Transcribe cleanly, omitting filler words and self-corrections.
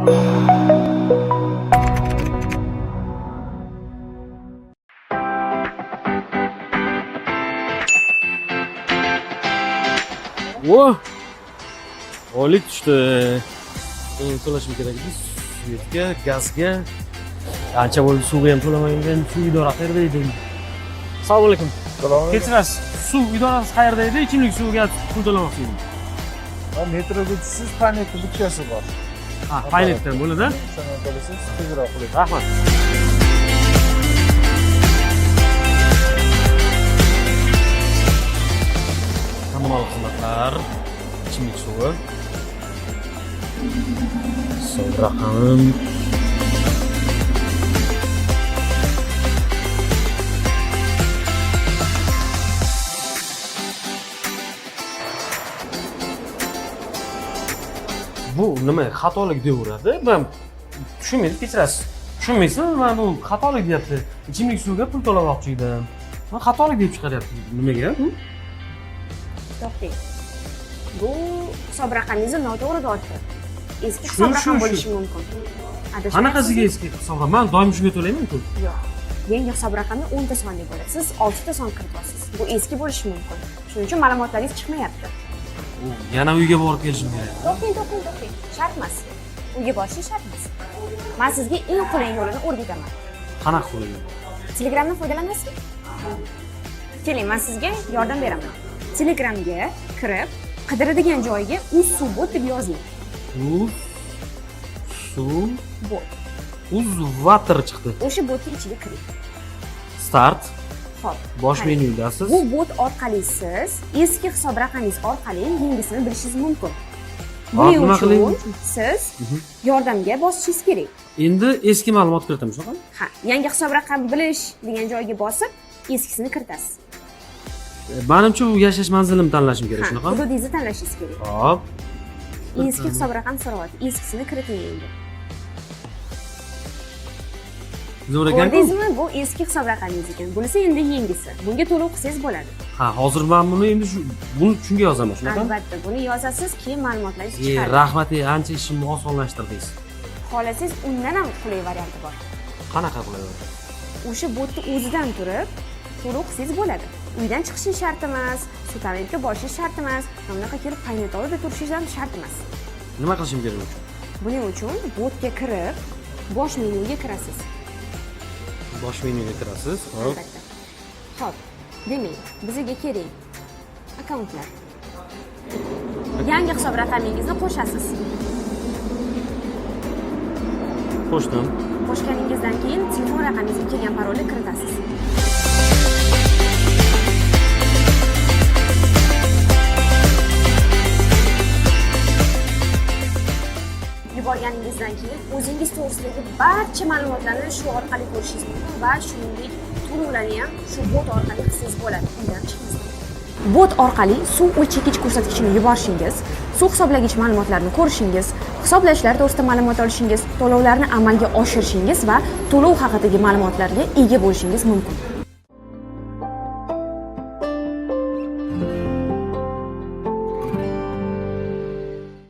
O, oylik tushdi. To'lashim kerak edi. Svetga, gazga. Ancha bo'ldi suvga ham to'lamagan. Suv idorasi qayerda edi? Assalomu alaykum. Kechirasiz. Suv idorasi qayerda edi? Ichimlik suviga pul to'lamoqchi edim. Metroga tushsiz, Paynet butchasi bor. Ha, Paynetdan bo'ladi. Shundan tolasiz, tezroq bo'ladi. Rahmat. Kommunal xizmatlar, ichimlik suvi. So'ng raqam. Bu nima xatolik deyaveradi? Men tushunmayman, kechirasiz. Tushunmaysizmi? Men bu xatolik deyapti. Ichimlik suviga pul to'lamoqchi edim. Men xatolik deb chiqaryapti. Nimaga? To'xtang. Bu hisob raqamingizni noto'g'ri tortdi. Eski hisob raqam bo'lishi mumkin. Qanaqasiga eski hisob raqam? Men doim shunga to'layman-ku. Yo'q. Yangi hisob raqamda 10 ta sonli bo'ladi. Siz 6 ta son kirityapsiz. Bu eski bo'lishi mumkin. Shuning uchun ma'lumotlaringiz chiqmayapti. Yana uyga borib kelishim kerak. To'xtang. Shart emas. Uyga borishingiz shart emas. Men sizga eng qulay yo'lini o'rgataman. Qanaqa qulay? Telegramdan foydalanasizmi? Keling, men sizga yordam beraman. Telegramga kirib, qidiradigan joyiga UzSubbot deb yozing. UzSubbot. UzVater chiqdi. O'sha botning ichiga kiring. Start. Xo'p. Bosh menyudasiz. Bu bot orqali siz eski hisob raqamingiz orqali yangisini bilishingiz mumkin. Buning uchun siz yordamga bosishingiz kerak. Endi eski ma'lumot kiritamiz, shunaqami? Ha, yangi hisob raqamni bilish degan joyga bosib, eskisini kiritasiz. Menimcha u yashash manzilimni tanlashim kerak, shunaqami? Hududingizni tanlashingiz kerak. Hop. Eski hisob raqam so'rayapti. Eskisini kiriting endi. Zo'r ekan-ku. Ko'rdingizmi? Bu eski hisob raqamingiz ekan. Bunisi endi yangisi. Bunga to'lov qilsangiz bo'ladi. Ha, hozir men buni endi buni shunga yozaman, shunaqami? Albatta, buni yozasiz, keyin ma'lumotlaringiz chiqadi. Rahmat, ancha ishimni osonlashtirdingiz. Xohlasangiz undan ham qulay varianti bor. Qanaqa qulay? O'sha botni o'zidan turib to'lov qilsangiz bo'ladi. Uydan chiqishingiz shart emas, supermarketga borishingiz shart emas, bunaqa kelib Paynet olib turishingiz ham shart emas. Nima qilishim kerak uchun? Buning uchun botga kirib, bosh menyuga kirasiz. Bosh menyuga kirasiz. Hop. Albatta. Xo'p. Demak, bizga kerak akkauntlar. Yangi hisob raqamingizni qo'shasiz. Qo'shdim. Qo'shganingizdan keyin telefon raqamingizga kelgan parolni kiritasiz. Yuborganingizdan keyin o'zingiz to'g'risidagi barcha ma'lumotlarni shu orqali ko'rishingiz mumkin va shuningdek to'lovlarni ham shu bot orqali qilsangiz bo'ladi. Undan chiqmasdan. Bot orqali suv o'lchagich ko'rsatkichini yuborishingiz, suv hisoblagich ma'lumotlarini ko'rishingiz, hisoblashlar to'g'risida ma'lumot olishingiz, to'lovlarni amalga oshirishingiz va to'lov haqidagi ma'lumotlarga ega bo'lishingiz mumkin.